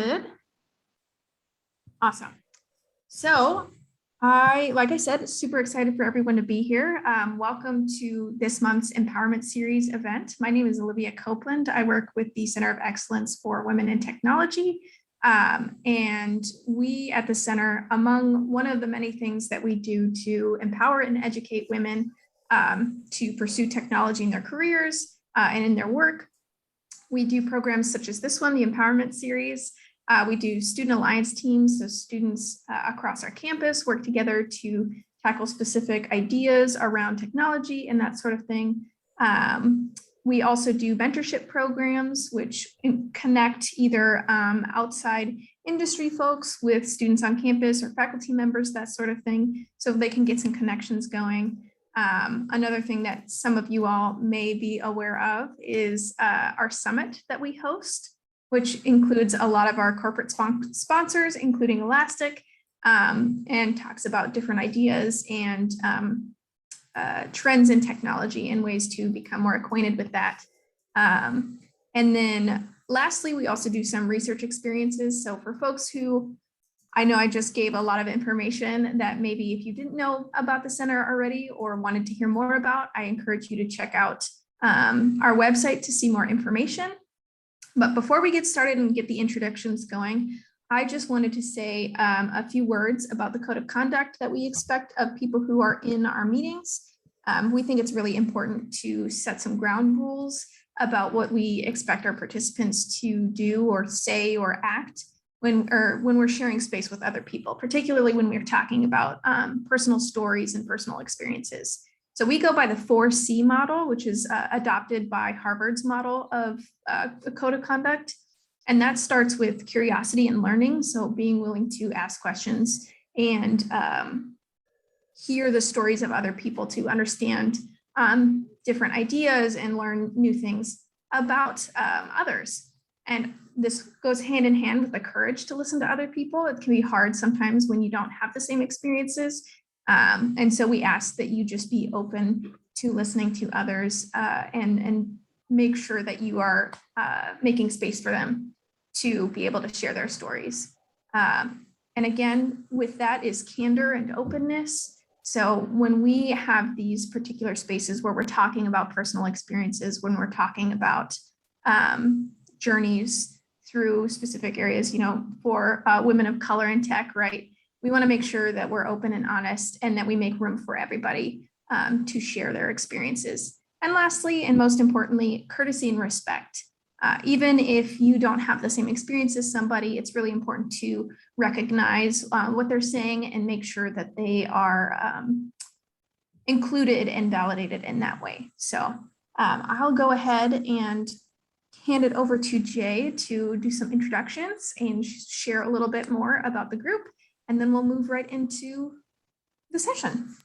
Good. Awesome. So like I said, super excited for everyone to be here. Welcome to this month's Empowerment Series event. My name is Olivia Copeland. I work with the Center of Excellence for Women in Technology. And we at the center, among one of the many things that we do to empower and educate women to pursue technology in their careers and in their work, we do programs such as this one, the Empowerment Series. We do student alliance teams, so students across our campus work together to tackle specific ideas around technology and that sort of thing. We also do mentorship programs, which connect either outside industry folks with students on campus or faculty members, that sort of thing, so they can get some connections going. Another thing that some of you all may be aware of is our summit that we host, which includes a lot of our corporate sponsors, including Elastic, and talks about different ideas and trends in technology and ways to become more acquainted with that. And then lastly, we also do some research experiences. So for folks who, I know I just gave a lot of information that maybe if you didn't know about the center already or wanted to hear more about, I encourage you to check out our website to see more information. But before we get started and get the introductions going, I just wanted to say a few words about the code of conduct that we expect of people who are in our meetings. We think it's really important to set some ground rules about what we expect our participants to do or say or act when we're sharing space with other people, particularly when we're talking about personal stories and personal experiences. So we go by the 4C model, which is adopted by Harvard's model of the code of conduct. And that starts with curiosity and learning. So being willing to ask questions and hear the stories of other people to understand different ideas and learn new things about others. And this goes hand in hand with the courage to listen to other people. It can be hard sometimes when you don't have the same experiences. And so we ask that you just be open to listening to others and make sure that you are making space for them to be able to share their stories. And again, with that is candor and openness. So when we have these particular spaces where we're talking about personal experiences, when we're talking about journeys through specific areas, for women of color in tech, right? We want to make sure that we're open and honest and that we make room for everybody to share their experiences. And lastly, and most importantly, courtesy and respect. Even if you don't have the same experience as somebody, it's really important to recognize what they're saying and make sure that they are included and validated in that way. So I'll go ahead and hand it over to Jay to do some introductions and share a little bit more about the group. And then we'll move right into the session.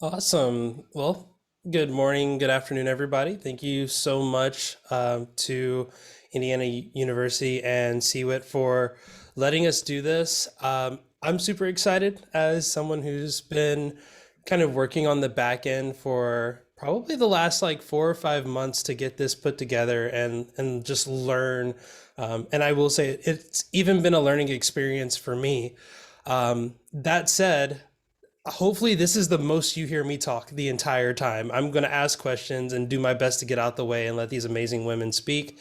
Awesome. Well, good morning, good afternoon, everybody. Thank you so much to Indiana University and CWIT for letting us do this. I'm super excited as someone who's been kind of working on the back end for probably the last 4 or 5 months to get this put together and just learn. And I will say it's even been a learning experience for me. That said, hopefully this is the most you hear me talk the entire time. I'm going to ask questions and do my best to get out the way and let these amazing women speak.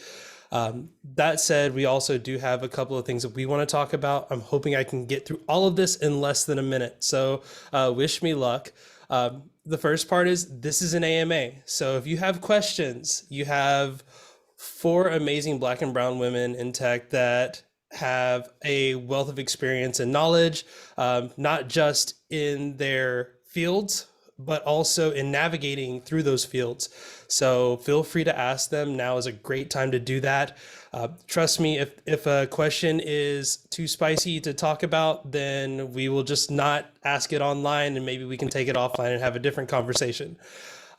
That said, we also do have a couple of things that we want to talk about. I'm hoping I can get through all of this in less than a minute. So wish me luck. The first part is this is an AMA. So if you have questions, you have 4 amazing Black and brown women in tech that have a wealth of experience and knowledge, not just in their fields, but also in navigating through those fields. So feel free to ask them. Now is a great time to do that. Trust me, if a question is too spicy to talk about, then we will just not ask it online and maybe we can take it offline and have a different conversation.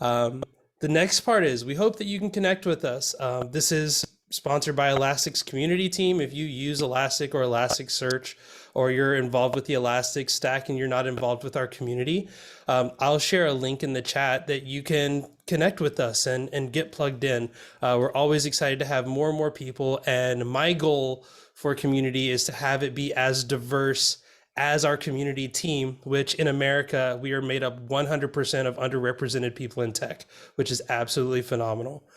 The next part is we hope that you can connect with us. This is sponsored by Elastic's community team. If you use Elastic or Elasticsearch or you're involved with the Elastic Stack and you're not involved with our community, I'll share a link in the chat that you can connect with us and get plugged in. We're always excited to have more and more people. And my goal for community is to have it be as diverse as our community team, which in America, we are made up 100% of underrepresented people in tech, which is absolutely phenomenal.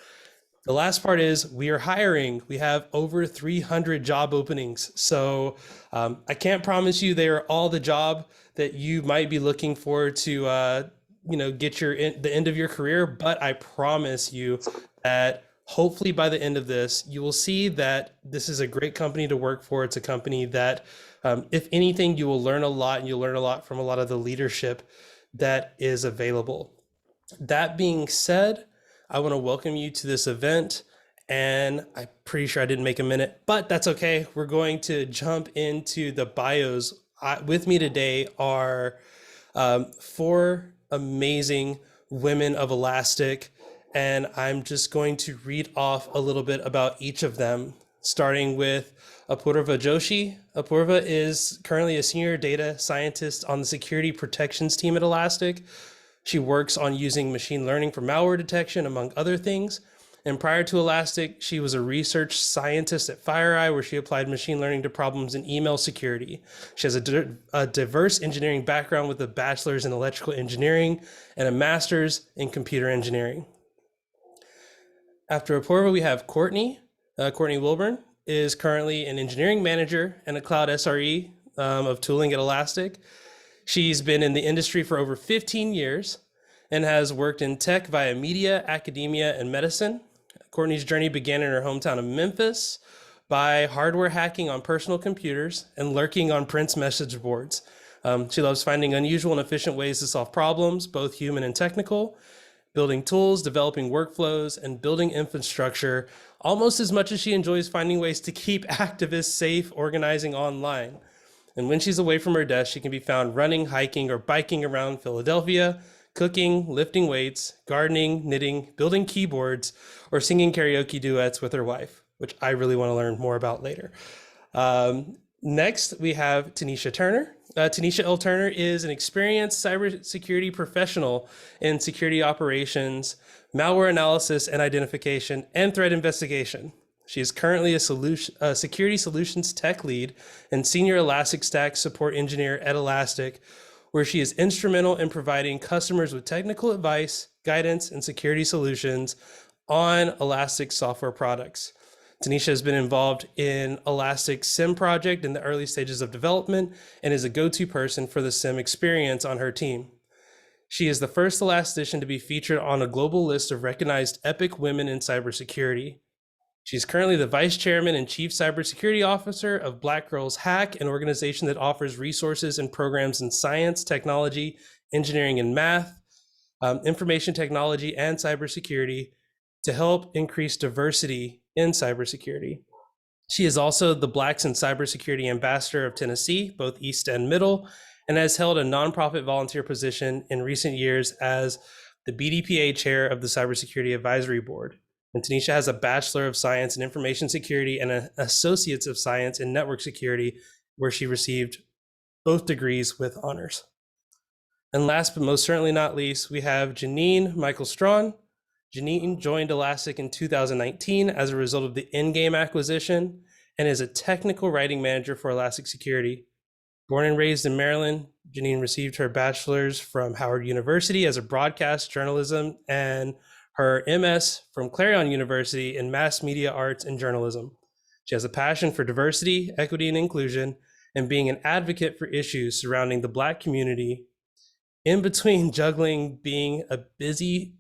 The last part is we are hiring. We have over 300 job openings. So I can't promise you they are all the job that you might be looking for to get the end of your career, but I promise you that hopefully by the end of this, you will see that this is a great company to work for. It's a company that, if anything, you will learn a lot, and you'll learn a lot from a lot of the leadership that is available. That being said, I want to welcome you to this event, and I'm pretty sure I didn't make a minute, but that's okay. We're going to jump into the bios. With me today are 4 amazing women of Elastic, and I'm just going to read off a little bit about each of them, starting with Apoorva Joshi. Apoorva is currently a senior data scientist on the security protections team at Elastic. She works on using machine learning for malware detection, among other things. And prior to Elastic, she was a research scientist at FireEye, where she applied machine learning to problems in email security. She has a diverse engineering background with a bachelor's in electrical engineering and a master's in computer engineering. After Apoorva, we have Courtney. Courtney Wilburn is currently an engineering manager and a cloud SRE of tooling at Elastic. She's been in the industry for over 15 years and has worked in tech via media, academia, and medicine. Courtney's journey began in her hometown of Memphis by hardware hacking on personal computers and lurking on Prince message boards. She loves finding unusual and efficient ways to solve problems, both human and technical, building tools, developing workflows, and building infrastructure almost as much as she enjoys finding ways to keep activists safe, organizing online. And when she's away from her desk, she can be found running, hiking, or biking around Philadelphia, cooking, lifting weights, gardening, knitting, building keyboards, or singing karaoke duets with her wife, which I really want to learn more about later. Next, we have Tanisha Turner. Tanisha L. Turner is an experienced cybersecurity professional in security operations, malware analysis and identification, and threat investigation. She is currently a security solutions tech lead and senior Elastic Stack support engineer at Elastic, where she is instrumental in providing customers with technical advice, guidance, and security solutions on Elastic software products. Tanisha has been involved in Elastic SIM project in the early stages of development and is a go-to person for the SIM experience on her team. She is the first Elastician to be featured on a global list of recognized epic women in cybersecurity. She's currently the vice chairman and chief cybersecurity officer of Black Girls Hack, an organization that offers resources and programs in science, technology, engineering, and math, information technology, and cybersecurity to help increase diversity in cybersecurity. She is also the Blacks in Cybersecurity Ambassador of Tennessee, both East and Middle, and has held a nonprofit volunteer position in recent years as the BDPA chair of the Cybersecurity Advisory Board. And Tanisha has a Bachelor of Science in Information Security and an Associates of Science in Network Security, where she received both degrees with honors. And last but most certainly not least, we have Janine Michael Strawn. Janine joined Elastic in 2019 as a result of the Endgame acquisition and is a technical writing manager for Elastic Security. Born and raised in Maryland, Janine received her bachelor's from Howard University as a broadcast journalism and her MS from Clarion University in mass media arts and journalism. She has a passion for diversity, equity, and inclusion, and being an advocate for issues surrounding the Black community in between juggling a busy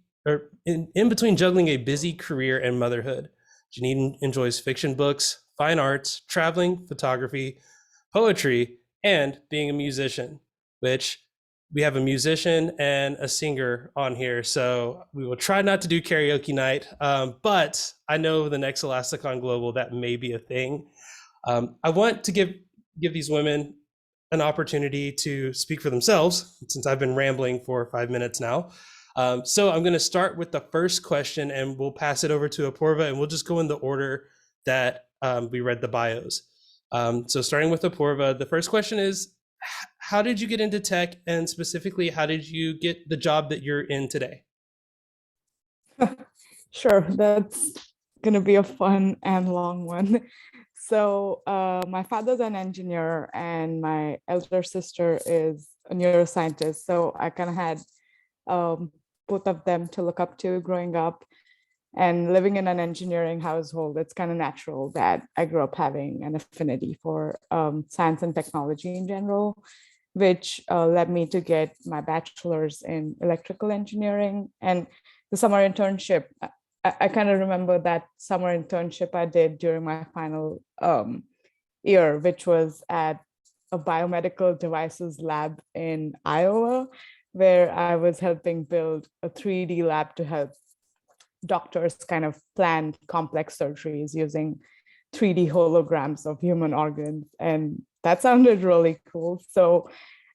career and motherhood. Janine enjoys fiction books, fine arts, traveling, photography, poetry, and being a musician, which we have a musician and a singer on here, so we will try not to do karaoke night, but I know the next Elasticon Global, that may be a thing. I want to give these women an opportunity to speak for themselves, since I've been rambling for 5 minutes now. So I'm going to start with the first question, and we'll pass it over to Apoorva, and we'll just go in the order that we read the bios. So starting with Apoorva, the first question is, how did you get into tech, and specifically, how did you get the job that you're in today? Sure, that's going to be a fun and long one. So, my father's an engineer, and my elder sister is a neuroscientist. So, I kind of had um, both of them to look up to growing up. And living in an engineering household, it's kind of natural that I grew up having an affinity for science and technology in general, which led me to get my bachelor's in electrical engineering. And the summer internship, I kind of remember that summer internship I did during my final year, which was at a biomedical devices lab in Iowa, where I was helping build a 3D lab to help doctors kind of plan complex surgeries using 3D holograms of human organs. And that sounded really cool. So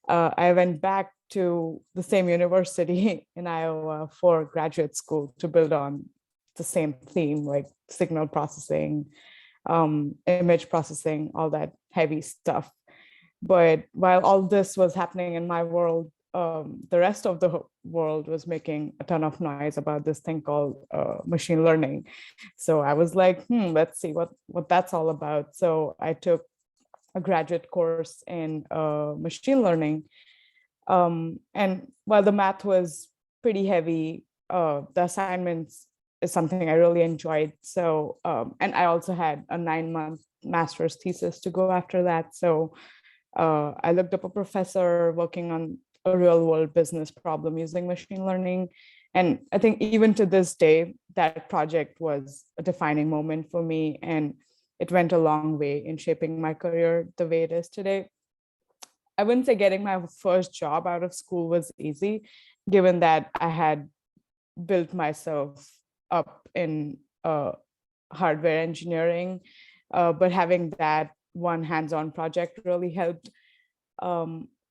I went back to the same university in Iowa for graduate school to build on the same theme, like signal processing, image processing, all that heavy stuff. But while all this was happening in my world, the rest of the world was making a ton of noise about this thing called machine learning. So I was like, let's see what that's all about. So I took a graduate course in machine learning. And while the math was pretty heavy, the assignments is something I really enjoyed. So, and I also had a 9-month master's thesis to go after that. So I looked up a professor working on a real world business problem using machine learning. And I think even to this day, that project was a defining moment for me. And it went a long way in shaping my career the way it is today. I wouldn't say getting my first job out of school was easy, given that I had built myself up in hardware engineering, but having that one hands-on project really helped.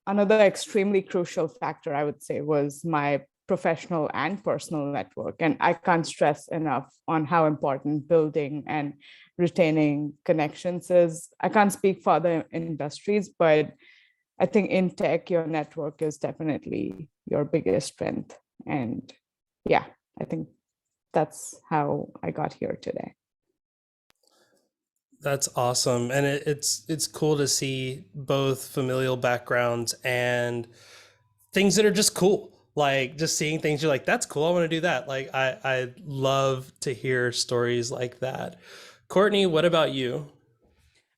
Another extremely crucial factor, I would say, was my professional and personal network. And I can't stress enough on how important building and retaining connections is. I can't speak for other industries, but I think in tech, your network is definitely your biggest strength. And yeah, I think that's how I got here today. That's awesome, and it's cool to see both familial backgrounds and things that are just cool. Like just seeing things you're like, that's cool. I want to do that. Like I love to hear stories like that. Courtney, what about you?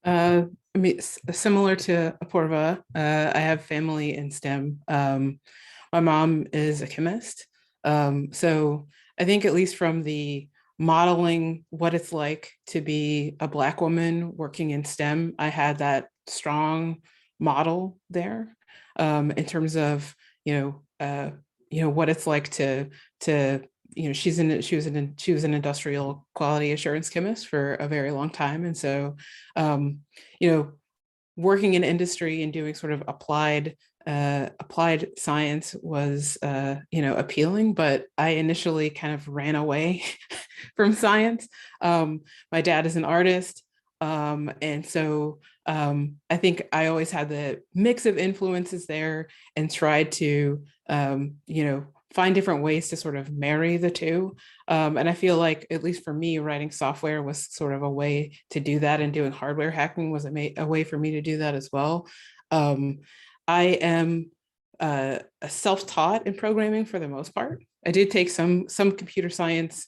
I mean, similar to Apoorva, I have family in STEM. My mom is a chemist. So I think at least from the modeling what it's like to be a Black woman working in STEM, I had that strong model there in terms of, what it's like to she was an industrial quality assurance chemist for a very long time. And so, you know, working in industry and doing sort of applied science was, appealing, but I initially kind of ran away from science. My dad is an artist. And so I think I always had the mix of influences there and tried to, find different ways to sort of marry the two. And I feel like, at least for me, writing software was sort of a way to do that, and doing hardware hacking was a way for me to do that as well. I am self-taught in programming for the most part. I did take some computer science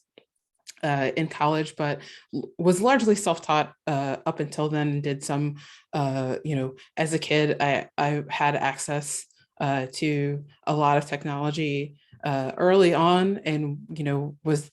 in college, but was largely self-taught up until then, and did some, as a kid, I had access to a lot of technology early on, and was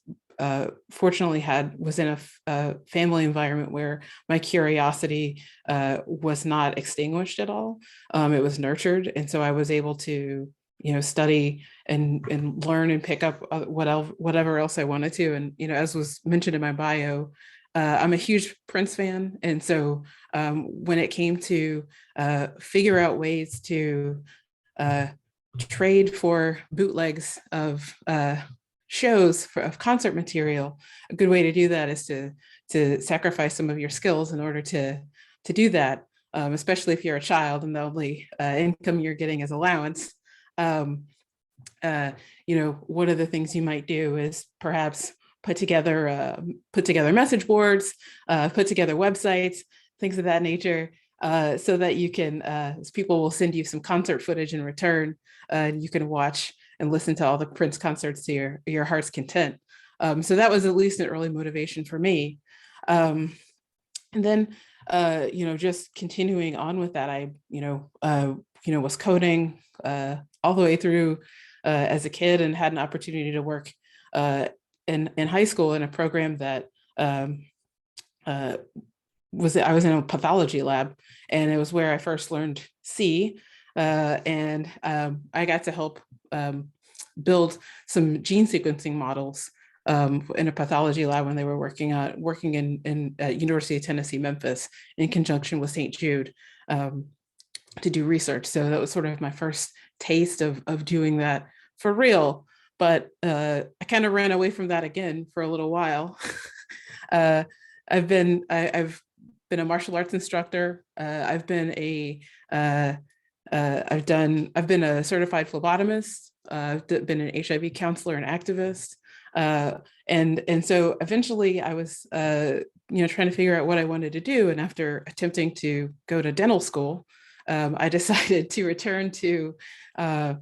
fortunately was in a family environment where my curiosity was not extinguished at all. It was nurtured, and so I was able to study and learn and pick up whatever else I wanted to. And as was mentioned in my bio, I'm a huge Prince fan, and so when it came to figure out ways to trade for bootlegs of shows of concert material, a good way to do that is to sacrifice some of your skills in order to to do that, especially if you're a child and the only income you're getting is allowance. One of the things you might do is perhaps put together message boards, put together websites, things of that nature, so that you can, people will send you some concert footage in return, and you can watch and listen to all the Prince concerts to your heart's content. So that was at least an early motivation for me. And then, just continuing on with that, I, was coding all the way through as a kid, and had an opportunity to work in high school in a program that I was in a pathology lab, and it was where I first learned C, and I got to help build some gene sequencing models in a pathology lab when they were working in University of Tennessee, Memphis, in conjunction with St. Jude, to do research. So that was sort of my first taste of doing that for real. But I kind of ran away from that again for a little while. I've been a martial arts instructor. I've been a certified phlebotomist. I've been an HIV counselor and activist. And so eventually I was, trying to figure out what I wanted to do. And after attempting to go to dental school, I decided to return to, and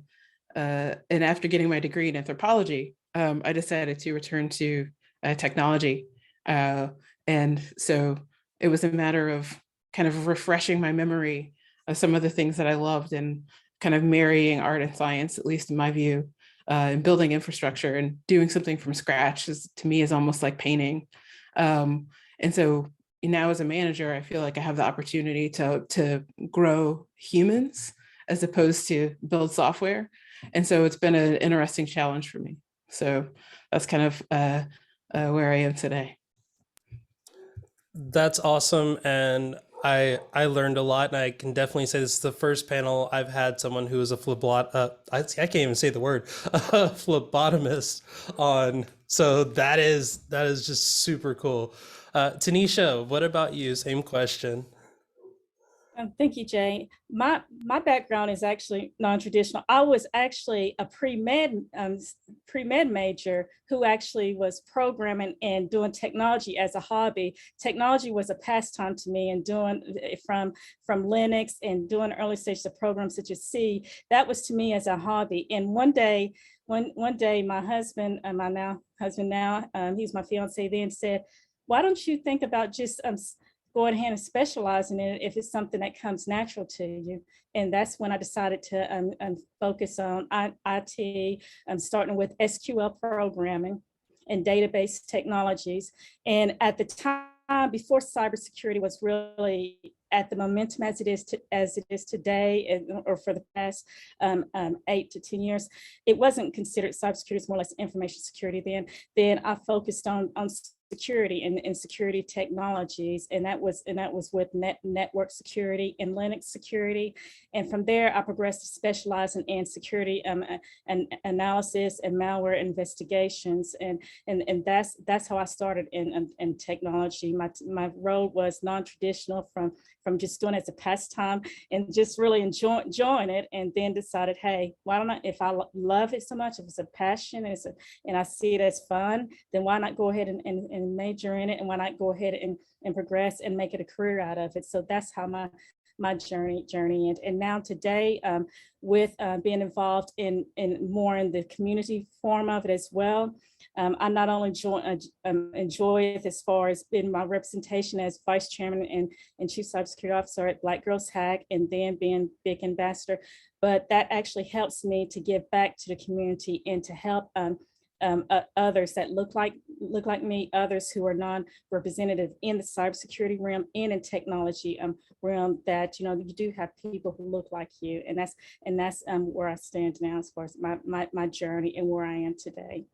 after getting my degree in anthropology, I decided to return to technology. And so it was a matter of kind of refreshing my memory of some of the things that I loved, and kind of marrying art and science, at least in my view, and building infrastructure and doing something from scratch to me is almost like painting. And so now as a manager, I feel like I have the opportunity to grow humans as opposed to build software. And so it's been an interesting challenge for me. So that's kind of where I am today. That's awesome. And I learned a lot, and I can definitely say this is the first panel I've had someone who is a I can't even say the word, a phlebotomist on. So that is just super cool. Tanisha, what about you? Same question. Thank you, Jay. My background is actually non-traditional. I was actually a pre-med major who actually was programming and doing technology as a hobby. Technology was a pastime to me, and doing from Linux and doing early stages of programs such as C, that was to me as a hobby. And one day, my husband, my husband now, he's my fiance then, said, "Why don't you think about just go ahead and specialize in it if it's something that comes natural to you?" And that's when I decided to focus on IT, starting with SQL programming and database technologies. And at the time, before cybersecurity was really at the momentum as it is today, or for the past 8 to 10 years, it wasn't considered cybersecurity. It's more or less information security then. I focused on security and security technologies, and that was with network security and Linux security. And from there, I progressed to specializing in security and analysis and malware investigations, and that's how I started in technology. My role was non-traditional, from just doing it as a pastime and just really enjoying it, and then decided, hey, why don't I, if I love it so much, if it's a passion and I see it as fun, then why not go ahead and major in it, and why not go ahead and progress and make it a career out of it. So that's how my journey and now today, with being involved in more in the community form of it as well. I not only enjoy it as far as being my representation as vice chairman and chief cybersecurity officer at Black Girls Hack, and then being big ambassador, but that actually helps me to give back to the community and to help others that look like me, others who are non-representative in the cybersecurity realm and in technology realm, that you do have people who look like you, and that's where I stand now as far as my journey and where I am today.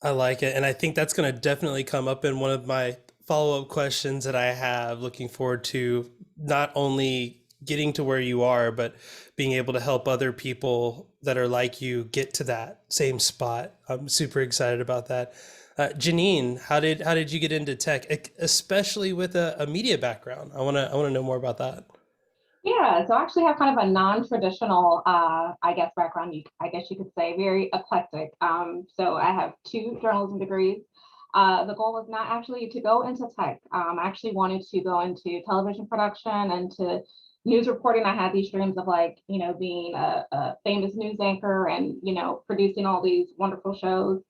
I like it. And I think that's going to definitely come up in one of my follow-up questions that I have, looking forward to not only getting to where you are, but being able to help other people that are like you get to that same spot. I'm super excited about that. Janine, how did you get into tech, especially with a media background? I wanna know more about that. Yeah, so I actually have kind of a non-traditional, I guess, background. I guess you could say very eclectic. So I have 2 journalism degrees. The goal was not actually to go into tech. I actually wanted to go into television production and to news reporting. I had these dreams of like, being a famous news anchor and, producing all these wonderful shows.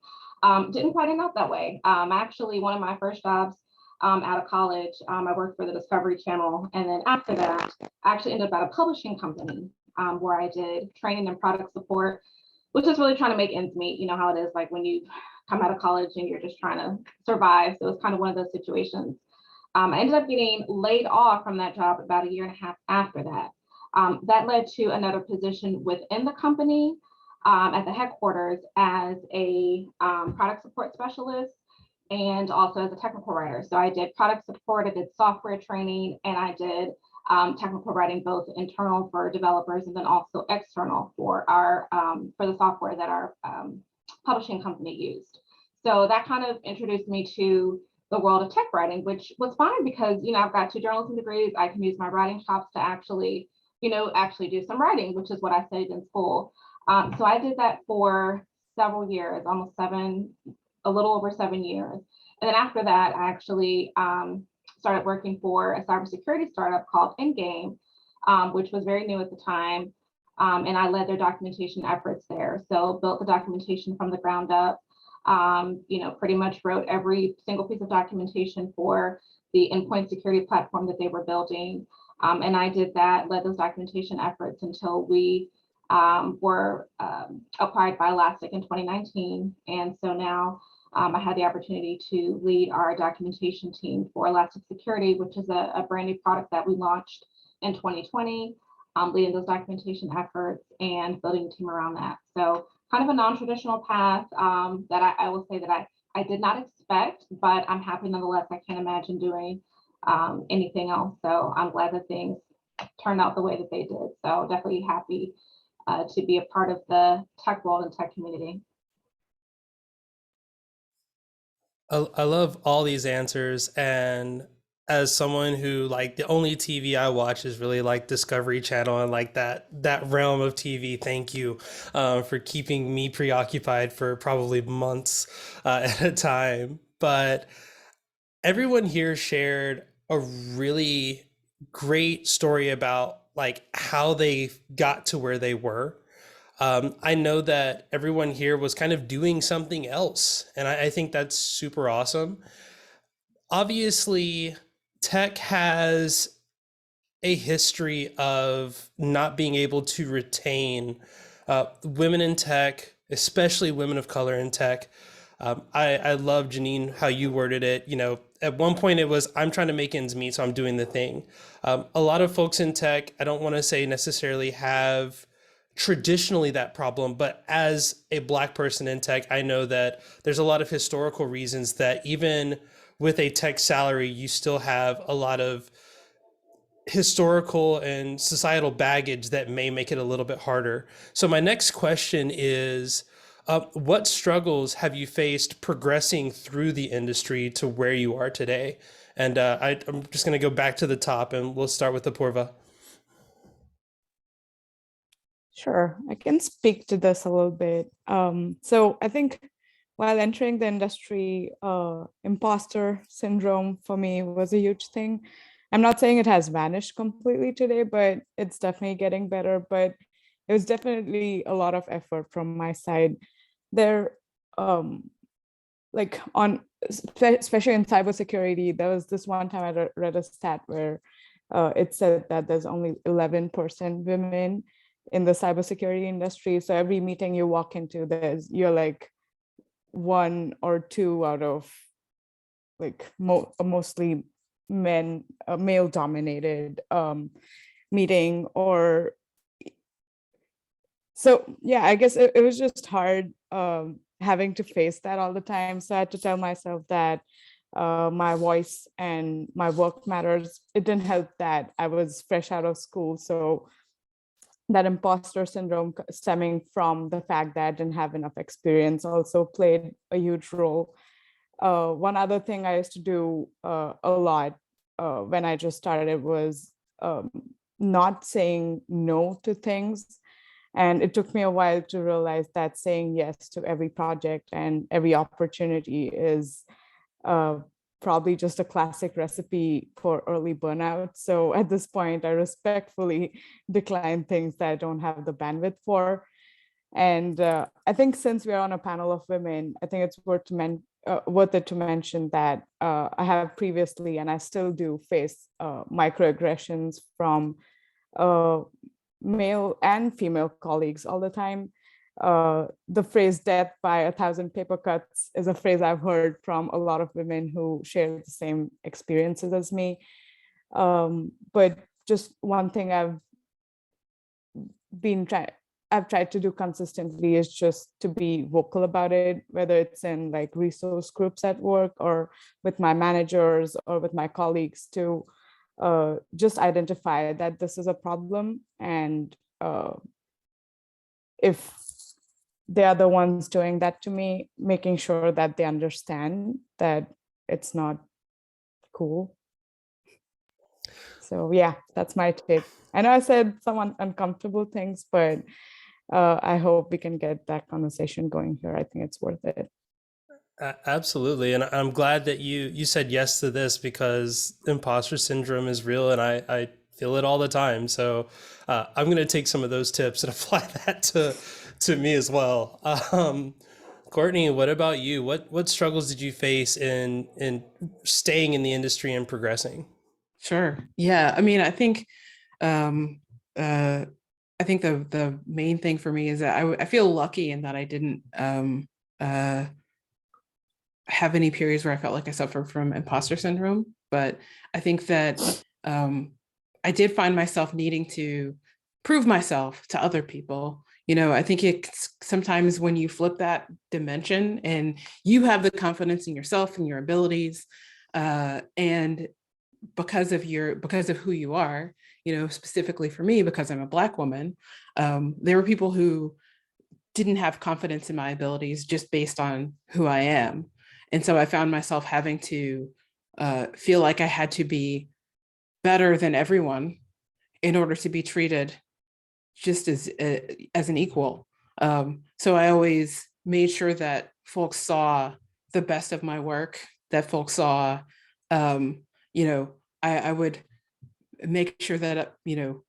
Didn't quite end up that way. Actually, one of my first jobs out of college, I worked for the Discovery Channel. And then after that, I actually ended up at a publishing company where I did training and product support, which is really trying to make ends meet. You know how it is like when you come out of college and you're just trying to survive. So it's kind of one of those situations. I ended up getting laid off from that job about 1.5 years after that. That led to another position within the company at the headquarters as a product support specialist and also as a technical writer. So I did product support, I did software training, and I did technical writing, both internal for developers and then also external for our for the software that our publishing company used. So that kind of introduced me to the world of tech writing, which was fine because I've got 2 journalism degrees. I can use my writing chops to actually do some writing, which is what I studied in school. So I did that for several years, almost a little over 7 years. And then after that, I actually started working for a cybersecurity startup called Endgame, which was very new at the time. And I led their documentation efforts there. So built the documentation from the ground up, pretty much wrote every single piece of documentation for the endpoint security platform that they were building. And I did that, led those documentation efforts until we were acquired by Elastic in 2019. And so now I had the opportunity to lead our documentation team for Elastic Security, which is a brand new product that we launched in 2020, leading those documentation efforts and building a team around that. So kind of a non-traditional path that I will say that I did not expect, but I'm happy nonetheless. I can't imagine doing anything else. So I'm glad that things turned out the way that they did. So definitely happy to be a part of the tech world and tech community. I love all these answers, and as someone who like the only TV I watch is really like Discovery Channel and like that realm of TV. Thank you for keeping me preoccupied for probably months at a time. But everyone here shared a really great story about like how they got to where they were. I know that everyone here was kind of doing something else, and I think that's super awesome. Obviously, tech has a history of not being able to retain women in tech, especially women of color in tech. I love, Janine, how you worded it. At one point it was, I'm trying to make ends meet, so I'm doing the thing. A lot of folks in tech, I don't want to say necessarily have traditionally that problem, but as a Black person in tech, I know that there's a lot of historical reasons that even with a tech salary, you still have a lot of historical and societal baggage that may make it a little bit harder. So my next question is, what struggles have you faced progressing through the industry to where you are today? And I'm just going to go back to the top, and we'll start with Apoorva. Sure, I can speak to this a little bit. So I think while entering the industry, imposter syndrome for me was a huge thing. I'm not saying it has vanished completely today, but it's definitely getting better. But it was definitely a lot of effort from my side. There, like especially in cybersecurity, there was this one time I read a stat where it said that there's only 11% women in the cybersecurity industry. So every meeting you walk into, you're like 1 or 2 out of like mostly male dominated meeting. Or so yeah, I guess it was just hard having to face that all the time. So I had to tell myself that my voice and my work matters. It didn't help that I was fresh out of school. So that imposter syndrome stemming from the fact that I didn't have enough experience also played a huge role. One other thing I used to do a lot when I just started was not saying no to things. And it took me a while to realize that saying yes to every project and every opportunity is probably just a classic recipe for early burnout. So at this point, I respectfully decline things that I don't have the bandwidth for. And I think since we're on a panel of women, I think it's worth it to mention that I have previously, and I still do, face microaggressions from male and female colleagues all the time. The phrase "death by 1,000 paper cuts" is a phrase I've heard from a lot of women who share the same experiences as me. But just one thing I've tried to do consistently is just to be vocal about it, whether it's in like resource groups at work or with my managers or with my colleagues, to just identify that this is a problem. And if they are the ones doing that to me, making sure that they understand that it's not cool. So yeah, that's my take. I know I said some uncomfortable things, but I hope we can get that conversation going here. I think it's worth it. Absolutely. And I'm glad that you said yes to this, because imposter syndrome is real, and I feel it all the time. So I'm going to take some of those tips and apply that to me as well. Courtney, what about you? What struggles did you face in staying in the industry and progressing? Sure. Yeah. I mean, I think the main thing for me is that I feel lucky in that I didn't have any periods where I felt like I suffered from imposter syndrome. But I think that I did find myself needing to prove myself to other people. You know, I think it's sometimes when you flip that dimension and you have the confidence in yourself and your abilities, and because of who you are, you know, specifically for me, because I'm a Black woman, there were people who didn't have confidence in my abilities just based on who I am. And so I found myself having to feel like I had to be better than everyone in order to be treated just as an equal. So I always made sure that folks saw the best of my work, that folks saw, you know, I would make sure that, you know,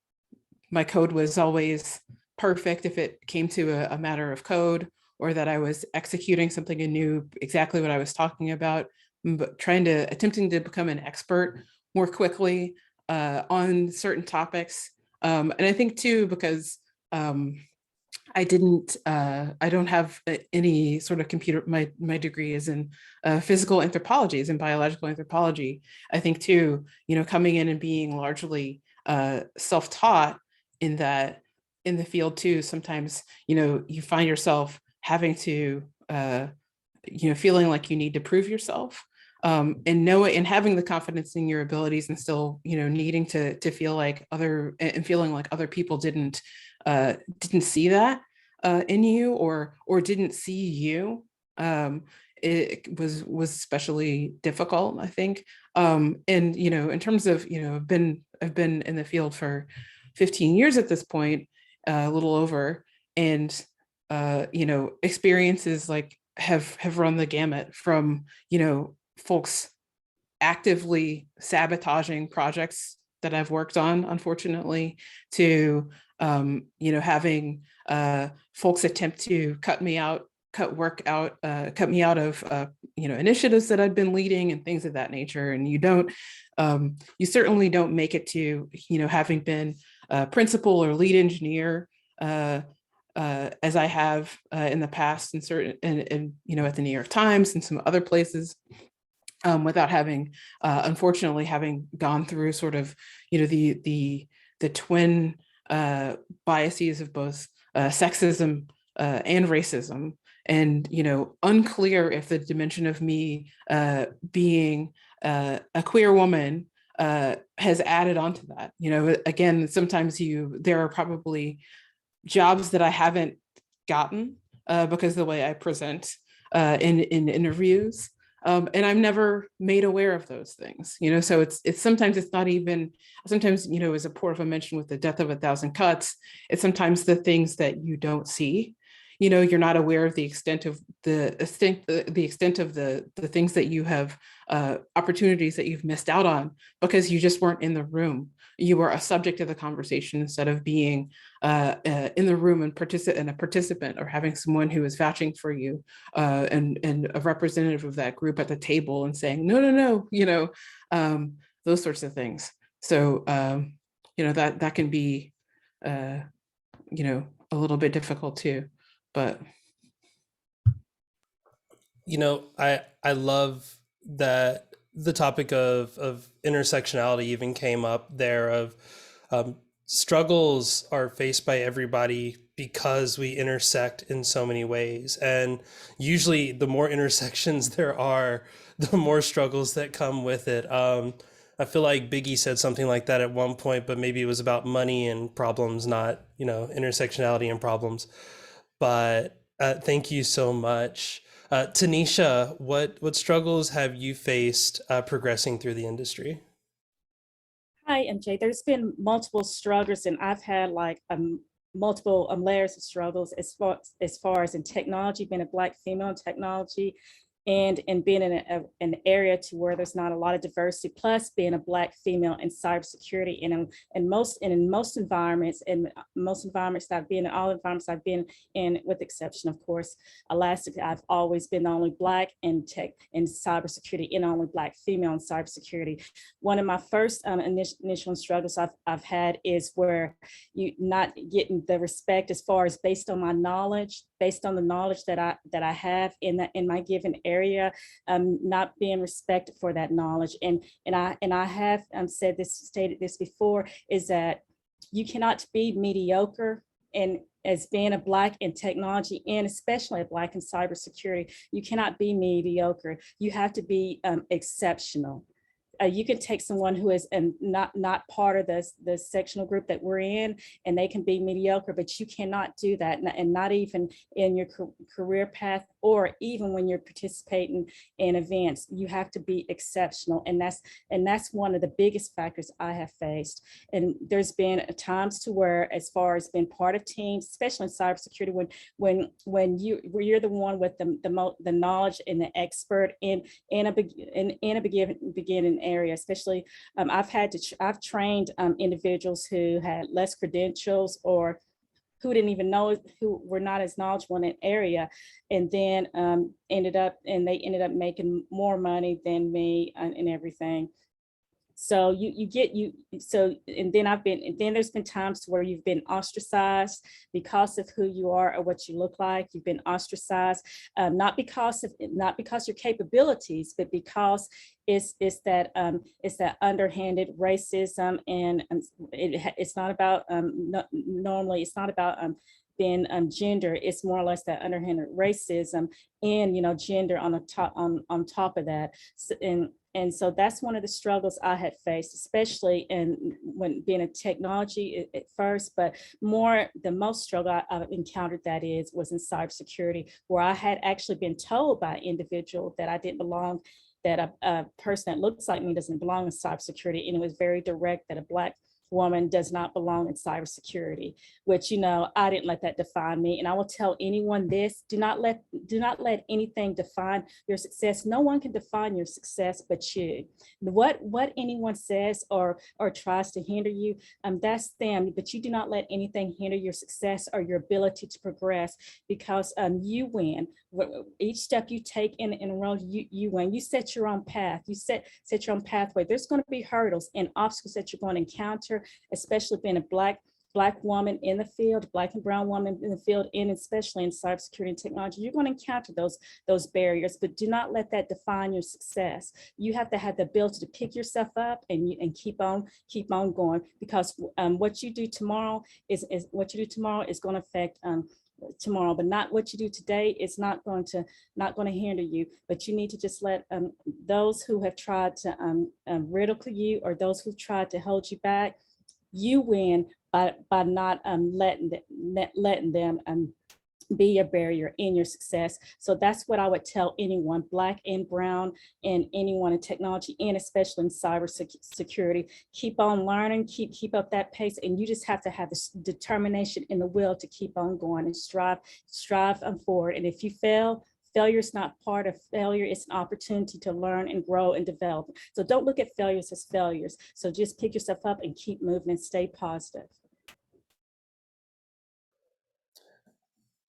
my code was always perfect if it came to a matter of code, or that I was executing something and knew exactly what I was talking about, but attempting to become an expert more quickly on certain topics. And I think too, because I don't have any sort of computer, my degree is in physical anthropology, is in biological anthropology. I think too, you know, coming in and being largely self-taught in the field too, sometimes, you know, you find yourself having to, you know, feeling like you need to prove yourself, and having the confidence in your abilities, and still, you know, needing to feel like feeling like other people didn't see that in you, or didn't see you. It was especially difficult, I think. And, you know, in terms of, you know, I've been in the field for 15 years at this point, a little over, and you know, experiences like have run the gamut from, you know, folks actively sabotaging projects that I've worked on, unfortunately, to you know, having folks attempt to cut me out of you know, initiatives that I'd been leading and things of that nature. And you certainly don't make it to, you know, having been a principal or lead engineer as I have in the past, and you know, at the New York Times and some other places, without having, unfortunately, having gone through sort of, you know, the twin biases of both sexism and racism. and, you know, unclear if the dimension of me being a queer woman has added onto that. You know, again, sometimes there are probably jobs that I haven't gotten because of the way I present in interviews. And I'm never made aware of those things, you know, so it's sometimes it's not even, sometimes, you know, as Apoorva mentioned with the death of 1,000 cuts, it's sometimes the things that you don't see, you know, you're not aware of the extent of the extent of the things that you have, opportunities that you've missed out on because you just weren't in the room. You were a subject of the conversation instead of being in the room and a participant, or having someone who is vouching for you and a representative of that group at the table and saying, no, you know, those sorts of things. So, you know, that can be, you know, a little bit difficult too, but. You know, I love that the topic of intersectionality even came up there, of struggles are faced by everybody because we intersect in so many ways. And usually the more intersections there are, the more struggles that come with it. I feel like Biggie said something like that at one point, but maybe it was about money and problems, not, you know, intersectionality and problems. But thank you so much. Tanisha, what struggles have you faced progressing through the industry? Hi, MJ. There's been multiple struggles, and I've had like multiple layers of struggles as far as in technology, being a Black female in technology, and being in an area to where there's not a lot of diversity, plus being a Black female in cybersecurity. And in most environments, that I've been in, all environments I've been in, with exception, of course, Alaska, I've always been the only Black in tech and cybersecurity, and only Black female in cybersecurity. One of my first initial struggles I've had is where you not getting the respect as far as based on my knowledge, based on the knowledge that I have in my given area, not being respected for that knowledge. And I have stated this before, is that you cannot be mediocre and as being a Black in technology, and especially a Black in cybersecurity. You cannot be mediocre. You have to be exceptional. You can take someone who is not part of the sectional group that we're in, and they can be mediocre, but you cannot do that, and not even in your career path, or even when you're participating in events. You have to be exceptional, and that's one of the biggest factors I have faced. And there's been times to where, as far as being part of teams, especially in cybersecurity, when you're the one with the knowledge and the expert in a beginning area, especially I've trained individuals who had less credentials, or who didn't even know, who were not as knowledgeable in an area, and then they ended up making more money than me and everything. So and then there's been times where you've been ostracized because of who you are or what you look like. You've been ostracized, not because your capabilities, but because it's that underhanded racism, and it's not about normally it's not about being gender. It's more or less that underhanded racism, and gender on top of that. And so that's one of the struggles I had faced, especially when being in technology at first, but the most struggle I've encountered was in cybersecurity, where I had actually been told by an individual that I didn't belong, that a person that looks like me doesn't belong in cybersecurity. And it was very direct, that a Black woman does not belong in cybersecurity, which, I didn't let that define me. And I will tell anyone this: do not let anything define your success. No one can define your success but you. What anyone says or tries to hinder you, that's them, but you do not let anything hinder your success or your ability to progress, because you win. Each step you take in a road, you win. You set your own path. You set your own pathway. There's going to be hurdles and obstacles that you're going to encounter, especially being a Black woman in the field, Black and brown woman in the field, and especially in cybersecurity and technology. You're going to encounter those barriers, but do not let that define your success. You have to have the ability to pick yourself up and keep on going, because what you do tomorrow is going to affect tomorrow, but not what you do today. It's not going to hinder you, but you need to just let those who have tried to ridicule you, or those who tried to hold you back, you win by not letting them be a barrier in your success. So that's what I would tell anyone, Black and brown, and anyone in technology, and especially in cyber security. Keep on learning, keep up that pace, and you just have to have this determination and the will to keep on going and strive forward. And if you fail, failure is not part of failure. It's an opportunity to learn and grow and develop. So don't look at failures as failures. So just pick yourself up and keep moving and stay positive.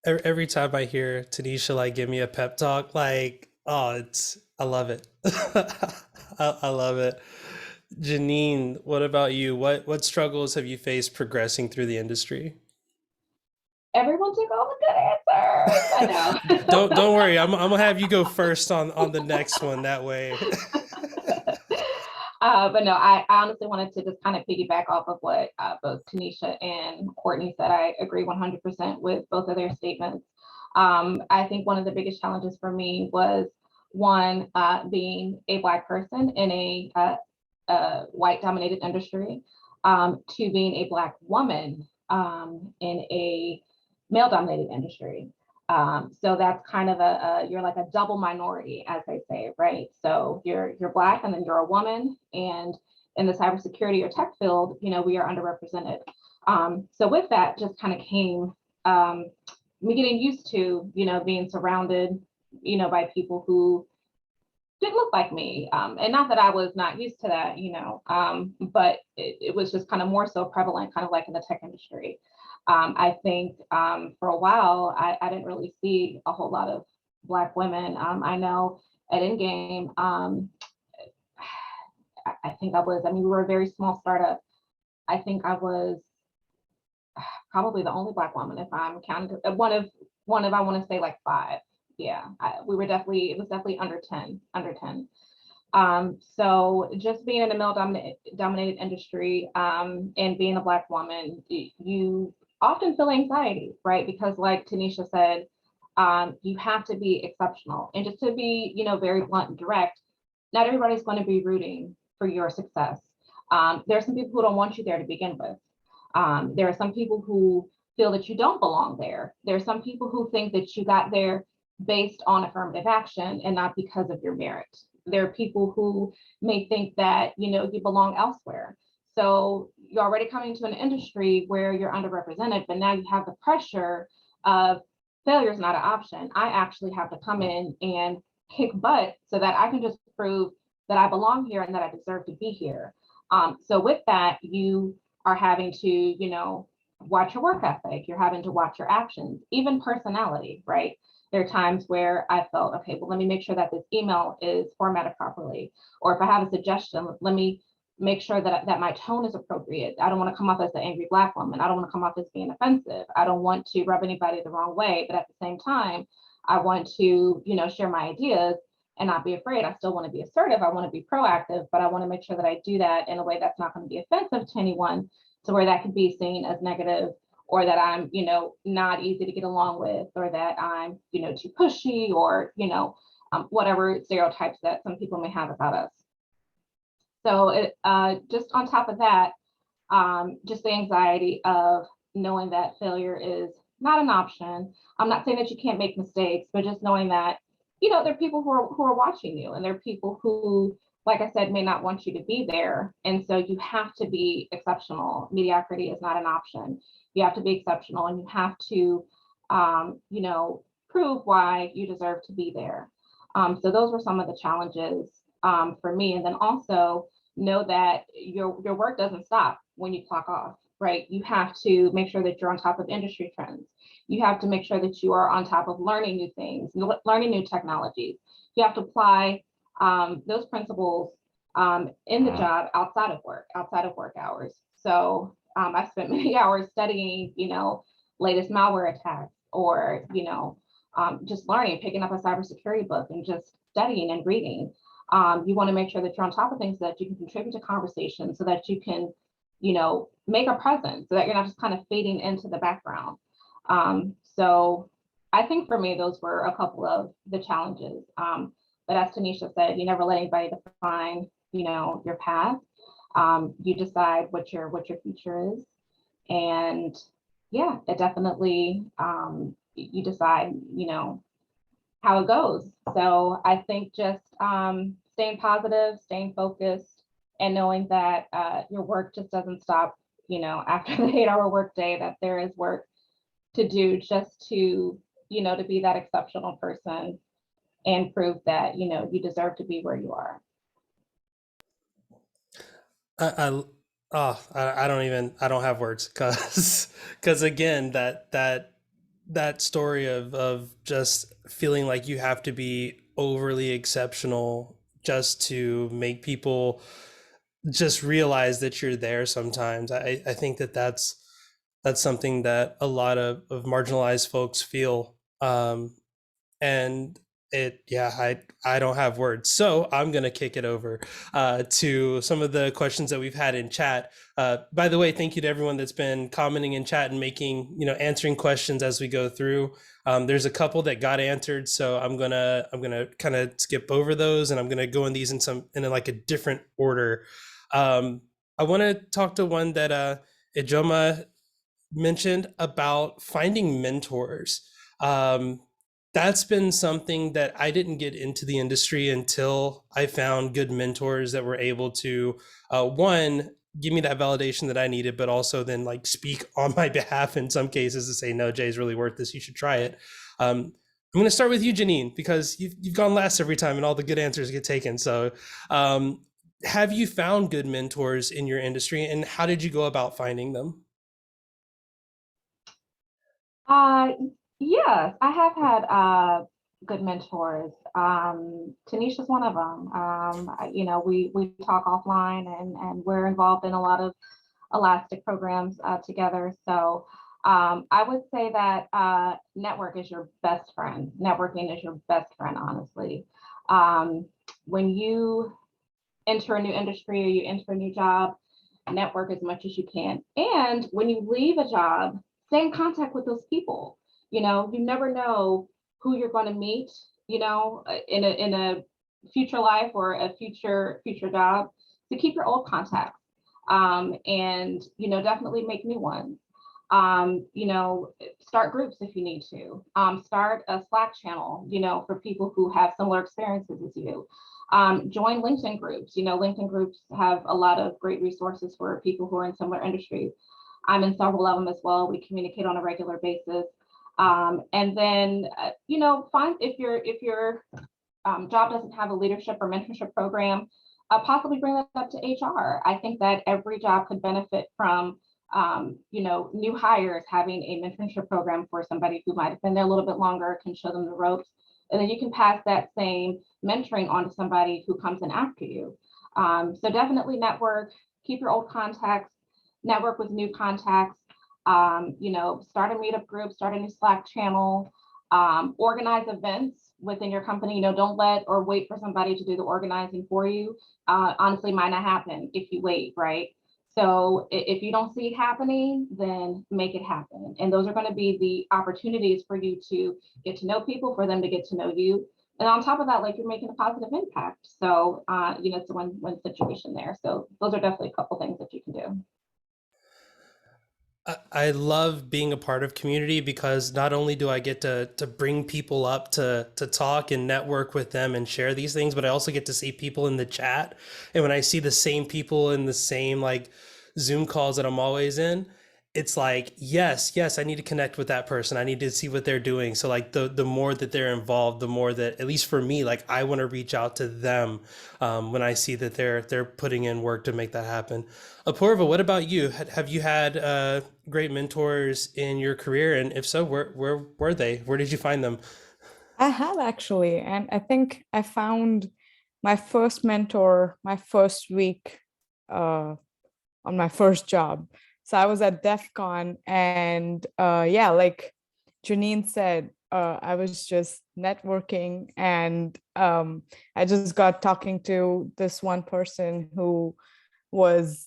Every time I hear Tanisha like give me a pep talk, like, oh, I love it. I love it. Janine, what about you? What struggles have you faced progressing through the industry? Everyone took all the good answers. I know. Don't worry. I'm gonna have you go first on the next one. That way. But no, I honestly wanted to just kind of piggyback off of what both Tanisha and Courtney said. I agree 100% with both of their statements. I think one of the biggest challenges for me was one, being a Black person in a white dominated industry, two, being a Black woman in a male dominated industry. So that's kind of you're like a double minority, as they say, right? So you're Black and then you're a woman, and in the cybersecurity or tech field, we are underrepresented. So with that just kind of came me getting used to, being surrounded, by people who didn't look like me. And not that I was not used to that, but it was just kind of more so prevalent, kind of like in the tech industry. I think for a while, I didn't really see a whole lot of Black women. I know at Endgame, I think we were a very small startup. I think I was probably the only Black woman, if I'm counting, one of, I want to say like 5. Yeah, it was definitely under 10. So just being in a male dominated industry and being a Black woman, you often feel anxiety, right? Because like Tanisha said, you have to be exceptional. And just to be, very blunt and direct, not everybody's going to be rooting for your success. There are some people who don't want you there to begin with. There are some people who feel that you don't belong there. There are some people who think that you got there based on affirmative action and not because of your merit. There are people who may think that, you belong elsewhere. So you're already coming to an industry where you're underrepresented, but now you have the pressure of failure is not an option. I actually have to come in and kick butt so that I can just prove that I belong here and that I deserve to be here. So with that, you are having to, watch your work ethic. You're having to watch your actions, even personality, right? There are times where I felt, okay, well, let me make sure that this email is formatted properly. Or if I have a suggestion, let me make sure that my tone is appropriate. I don't want to come off as the angry Black woman. I don't want to come off as being offensive. I don't want to rub anybody the wrong way. But at the same time, I want to, share my ideas and not be afraid. I still want to be assertive. I want to be proactive, but I want to make sure that I do that in a way that's not going to be offensive to anyone, to where that could be seen as negative, or that I'm, not easy to get along with, or that I'm, too pushy, or, whatever stereotypes that some people may have about us. So just on top of that, just the anxiety of knowing that failure is not an option. I'm not saying that you can't make mistakes, but just knowing that, there are people who are watching you, and there are people who, like I said, may not want you to be there. And so you have to be exceptional. Mediocrity is not an option. You have to be exceptional, and you have to, prove why you deserve to be there. So those were some of the challenges for me. And then also know that your work doesn't stop when you clock off, right? You have to make sure that you're on top of industry trends. You have to make sure that you are on top of learning new things, learning new technologies. You have to apply those principles in the job outside of work hours. So I spent many hours studying, latest malware attacks, or, just learning, picking up a cybersecurity book and just studying and reading. You want to make sure that you're on top of things so that you can contribute to conversations, so that you can, make a presence, so that you're not just kind of fading into the background. So I think for me, those were a couple of the challenges. But as Tanisha said, you never let anybody define, your path. You decide what your future is. And yeah, it definitely, you decide, how it goes. So I think just staying positive, staying focused, and knowing that your work just doesn't stop, after the 8-hour workday, that there is work to do just to, to be that exceptional person and prove that, you deserve to be where you are. I don't have words because again, that story of just feeling like you have to be overly exceptional just to make people just realize that you're there sometimes. I think that's something that a lot of marginalized folks feel. And I don't have words. So I'm going to kick it over to some of the questions that we've had in chat. By the way, thank you to everyone that's been commenting in chat and making, answering questions as we go through. There's a couple that got answered, so I'm gonna kind of skip over those, and I'm gonna go in these in like a different order. I want to talk to one that Ijoma mentioned about finding mentors. That's been something that I didn't get into the industry until I found good mentors that were able to, one, give me that validation that I needed, but also then like speak on my behalf in some cases to say, no, Jay's really worth this. You should try it. I'm going to start with you, Janine, because you've gone last every time and all the good answers get taken. So have you found good mentors in your industry, and how did you go about finding them? Yes, I have had good mentors. Tanisha's one of them. We talk offline, and we're involved in a lot of Elastic programs together. So I would say that network is your best friend. Networking is your best friend, honestly. When you enter a new industry or you enter a new job, network as much as you can. And when you leave a job, stay in contact with those people. You never know who you're going to meet, in a future life or a future job. So keep your old contacts, and definitely make new ones. Start groups if you need to. Start a Slack channel, for people who have similar experiences as you. Join LinkedIn groups. LinkedIn groups have a lot of great resources for people who are in similar industries. I'm in several of them as well. We communicate on a regular basis. And then, find if your job doesn't have a leadership or mentorship program, possibly bring that up to HR. I think that every job could benefit from, new hires having a mentorship program for somebody who might have been there a little bit longer, can show them the ropes. And then you can pass that same mentoring on to somebody who comes in after you. So definitely network, keep your old contacts, network with new contacts, start a meetup group, start a new Slack channel, organize events within your company. Don't let or wait for somebody to do the organizing for you. Honestly, might not happen if you wait, right? So if you don't see it happening, then make it happen. And those are going to be the opportunities for you to get to know people, for them to get to know you. And on top of that, like, you're making a positive impact. So, it's a win-win situation there. So those are definitely a couple things that you can do. I love being a part of community, because not only do I get to bring people up to talk and network with them and share these things, but I also get to see people in the chat. And when I see the same people in the same like Zoom calls that I'm always in, it's like, yes, I need to connect with that person. I need to see what they're doing. So like the more that they're involved, the more that, at least for me, like I want to reach out to them when I see that they're putting in work to make that happen. Apoorva, what about you? Have you had great mentors in your career? And if so, where were they? Where did you find them? I have actually, and I think I found my first mentor my first week on my first job. So I was at DEF CON, and like Janine said, I was just networking, and I just got talking to this one person who was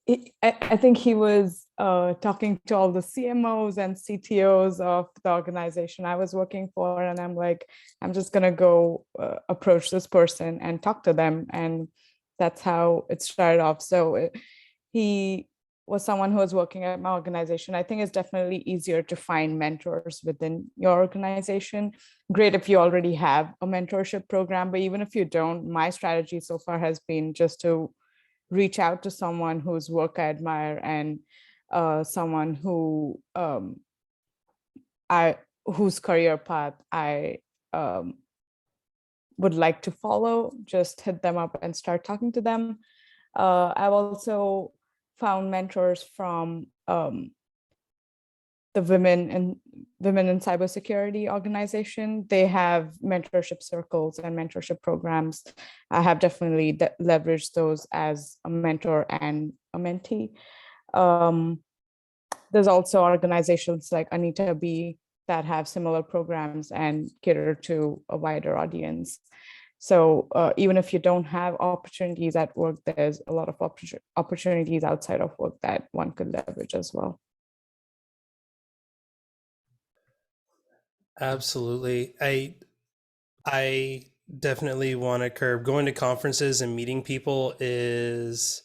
I think he was talking to all the CMOs and CTOs of the organization I was working for. And I'm like, I'm just going to go approach this person and talk to them. And that's how it started off. So he was someone who was working at my organization. I think it's definitely easier to find mentors within your organization. Great if you already have a mentorship program, but even if you don't, my strategy so far has been just to reach out to someone whose work I admire and someone who whose career path I would like to follow. Just hit them up and start talking to them. I've also found mentors from the Women in Cybersecurity organization. They have mentorship circles and mentorship programs. I have definitely leveraged those as a mentor and a mentee. There's also organizations like Anita B that have similar programs and cater to a wider audience. So even if you don't have opportunities at work, there's a lot of opportunities outside of work that one could leverage as well. Absolutely. I definitely want to curb going to conferences and meeting people is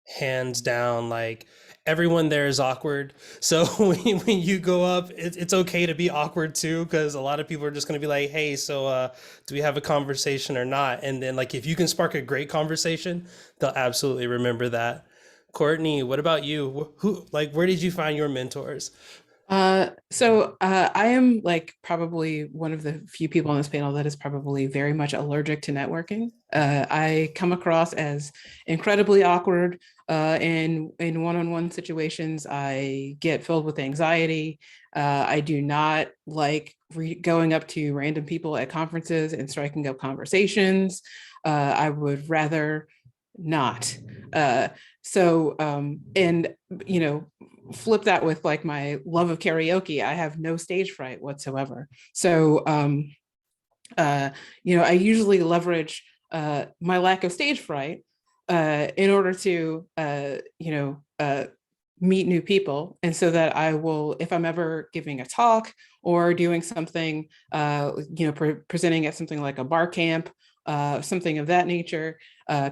hands down, like, everyone there is awkward. So when you go up, it's okay to be awkward too, because a lot of people are just going to be like, hey, so do we have a conversation or not? And then, like, if you can spark a great conversation, they'll absolutely remember that. Courtney, what about you? Where did you find your mentors? I am like probably one of the few people on this panel that is probably very much allergic to networking. I come across as incredibly awkward in one-on-one situations. I get filled with anxiety. I do not like going up to random people at conferences and striking up conversations. I would rather not. And you know, flip that with like my love of karaoke. I have no stage fright whatsoever. So you know, I usually leverage my lack of stage fright in order to you know, meet new people. And so that I will, if I'm ever giving a talk or doing something, you know, presenting at something like a bar camp, something of that nature,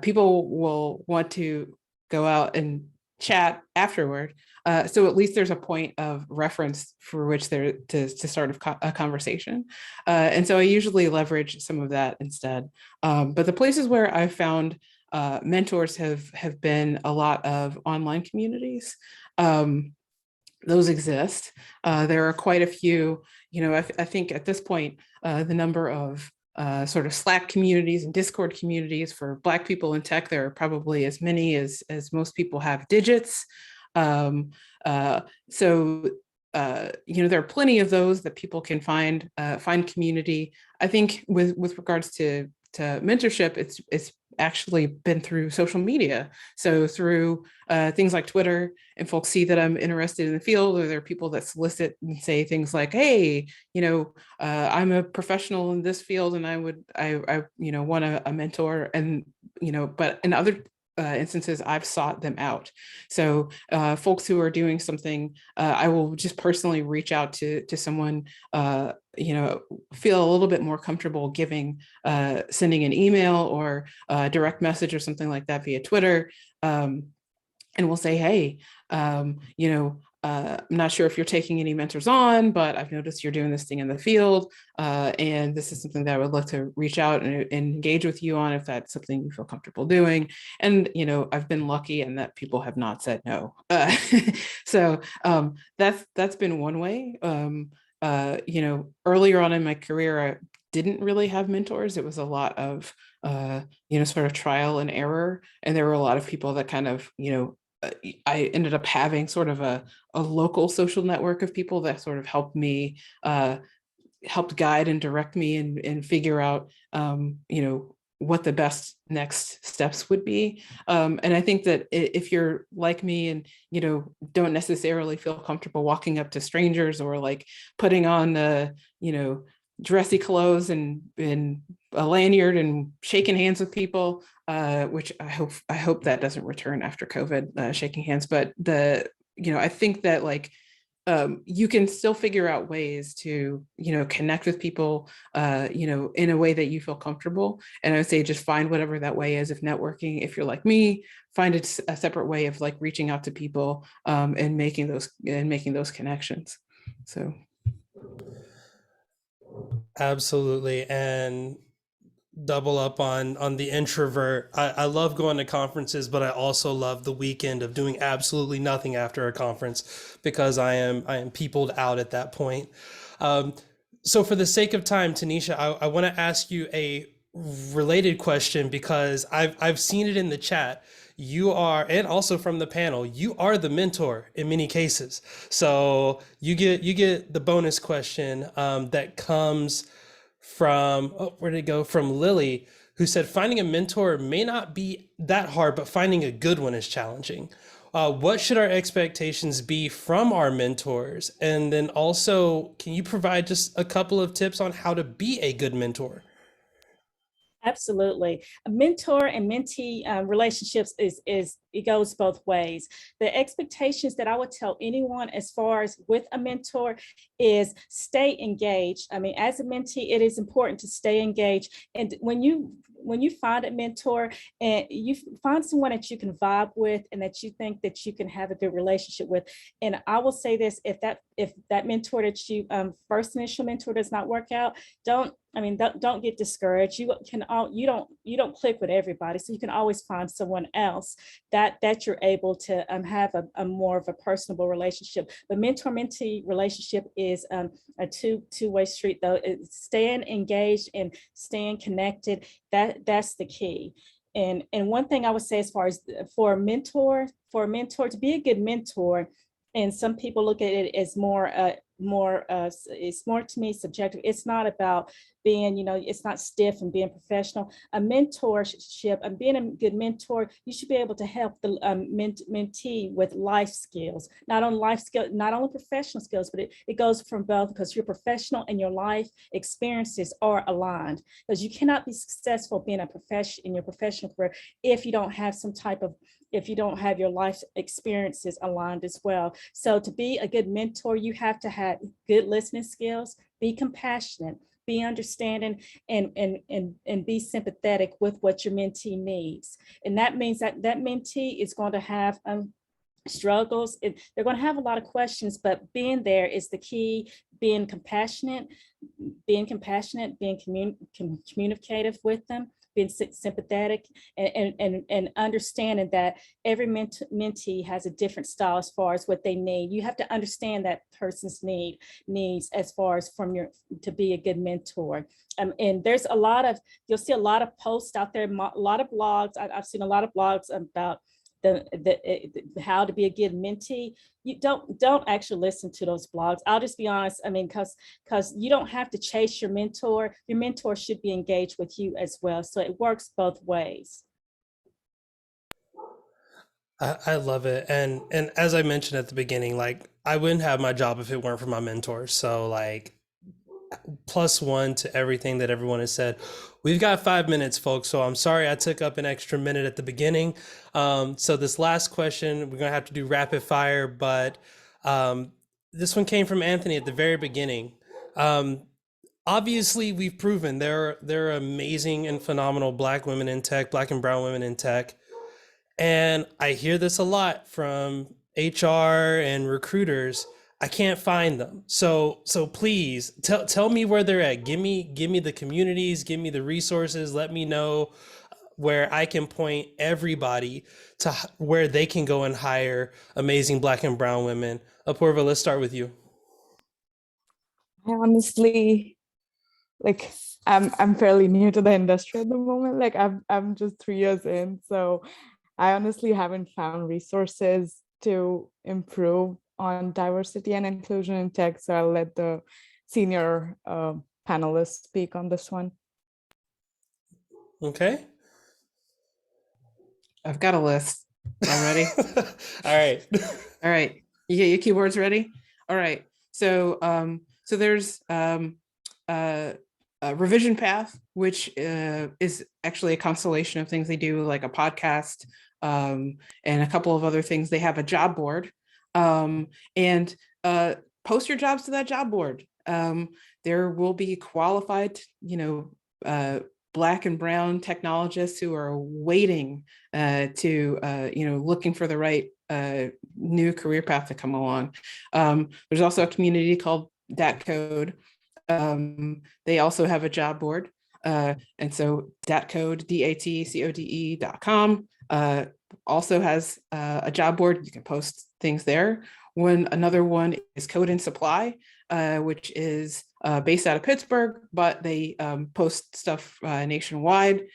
people will want to go out and chat afterward. So at least there's a point of reference for which there to start a conversation. And so I usually leverage some of that instead. But the places where I've found mentors have been a lot of online communities. Those exist. There are quite a few, you know, I think at this point, the number of sort of Slack communities and Discord communities for Black people in tech, there are probably as many as most people have digits. You know, there are plenty of those that people can find community. I think with regards to mentorship, it's actually been through social media. So through things like Twitter, and folks see that I'm interested in the field, or there are people that solicit and say things like, hey, you know, I'm a professional in this field and I you know, want a mentor. And, you know, but in other instances, I've sought them out. So folks who are doing something, I will just personally reach out to someone, you know, feel a little bit more comfortable giving, sending an email or a direct message or something like that via Twitter. And we'll say, hey, you know, I'm not sure if you're taking any mentors on, but I've noticed you're doing this thing in the field. And this is something that I would love to reach out and engage with you on if that's something you feel comfortable doing. And, you know, I've been lucky in that people have not said no. So that's been one way. You know, earlier on in my career, I didn't really have mentors. It was a lot of, you know, sort of trial and error. And there were a lot of people that kind of, you know, I ended up having sort of a local social network of people that sort of helped me, helped guide and direct me and figure out, you know, what the best next steps would be. And I think that if you're like me and, you know, don't necessarily feel comfortable walking up to strangers or like putting on the, you know, dressy clothes and a lanyard and shaking hands with people, which I hope that doesn't return after COVID, shaking hands. But I think that like you can still figure out ways to, connect with people, in a way that you feel comfortable. And I would say just find whatever that way is. If networking, if you're like me, find a separate way of like reaching out to people and making those connections. So. Absolutely. And double up on the introvert. I love going to conferences, but I also love the weekend of doing absolutely nothing after a conference because I am peopled out at that point. So for the sake of time, Tanisha, I want to ask you a related question because I've seen it in the chat. You are, and also from the panel, you are the mentor in many cases. So you get the bonus question that comes from, oh, where did it go? From Lily, who said, finding a mentor may not be that hard, but finding a good one is challenging. What should our expectations be from our mentors? And then also, can you provide just a couple of tips on how to be a good mentor? Absolutely. A mentor and mentee relationships it goes both ways. The expectations that I would tell anyone as far as with a mentor is stay engaged. I mean, as a mentee, it is important to stay engaged. And when you find a mentor and you find someone that you can vibe with and that you think that you can have a good relationship with, and I will say this, if that mentor that you first initial mentor does not work out, don't get discouraged. You don't click with everybody, so you can always find someone else that you're able to have a more of a personable relationship. The mentor-mentee relationship is a two-way street, though. It's staying engaged and staying connected. That's the key. And one thing I would say, as far as for a mentor to be a good mentor, and some people look at it as it's more to me subjective. It's not about being, it's not stiff and being professional. A mentorship and being a good mentor, you should be able to help the mentee with life skills, not only professional skills, but it goes from both, because your professional and your life experiences are aligned. Because you cannot be successful being in your professional career if you don't have your life experiences aligned as well. So to be a good mentor, you have to have good listening skills, be compassionate, be understanding, and be sympathetic with what your mentee needs. And that means that mentee is going to have struggles. They're going to have a lot of questions, but being there is the key. Being compassionate, being communicative with them, being sympathetic, and understanding that every mentee has a different style as far as what they need. You have to understand that person's needs as far as to be a good mentor. And there's you'll see a lot of posts out there, a lot of blogs. I've seen a lot of blogs about how to be a good mentee. You don't actually listen to those blogs. I'll just be honest. I mean, because you don't have to chase your mentor. Your mentor should be engaged with you as well. So it works both ways. I love it. And as I mentioned at the beginning, like I wouldn't have my job if it weren't for my mentors. So like +1 to everything that everyone has said. We've got 5 minutes, folks, so I'm sorry I took up an extra minute at the beginning. So this last question, we're gonna have to do rapid fire, but this one came from Anthony at the very beginning. Obviously, we've proven there are amazing and phenomenal Black women in tech, Black and brown women in tech. And I hear this a lot from HR and recruiters. I can't find them. So please tell me where they're at. Give me the communities, give me the resources. Let me know where I can point everybody to where they can go and hire amazing Black and brown women. Apoorva, let's start with you. I honestly, like, I'm fairly new to the industry at the moment. Like I'm just 3 years in, so I honestly haven't found resources to improve on diversity and inclusion in tech. So I'll let the senior panelists speak on this one. Okay. I've got a list already. All right. All right. You get your keyboards ready? All right. So there's Revision Path, which is actually a constellation of things they do, like a podcast and a couple of other things. They have a job board, and post your jobs to that job board. There will be qualified, Black and brown technologists who are waiting looking for the right new career path to come along. There's also a community called Dat Code. They also have a job board. And so datcode, DATCODE.com also has a job board. You can post things there. Another one is Code and Supply, which is based out of Pittsburgh, but they post stuff nationwide.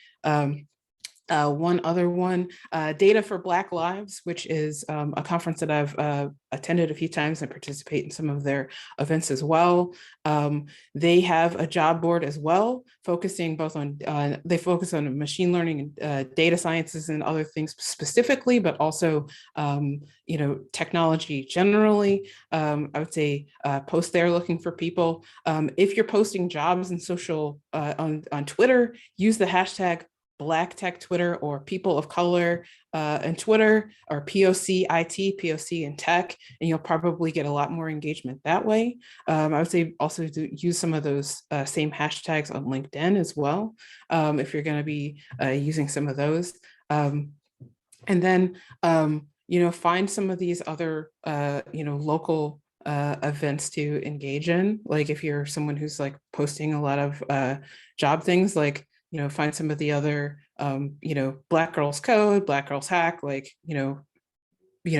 One other one, Data for Black Lives, which is a conference that I've attended a few times and participate in some of their events as well. They have a job board as well, focusing both on, they focus on machine learning and data sciences and other things specifically, but also, technology generally. I would say post there looking for people. If you're posting jobs in social, on Twitter, use the hashtag Black Tech Twitter or People of Color and Twitter, or POC IT, POC in tech, and you'll probably get a lot more engagement that way. I would say also to use some of those same hashtags on LinkedIn as well, if you're going to be using some of those. And then, find some of these other, local events to engage in. Like if you're someone who's like posting a lot of job things, like, find some of the other, Black Girls Code, Black Girls Hack, like,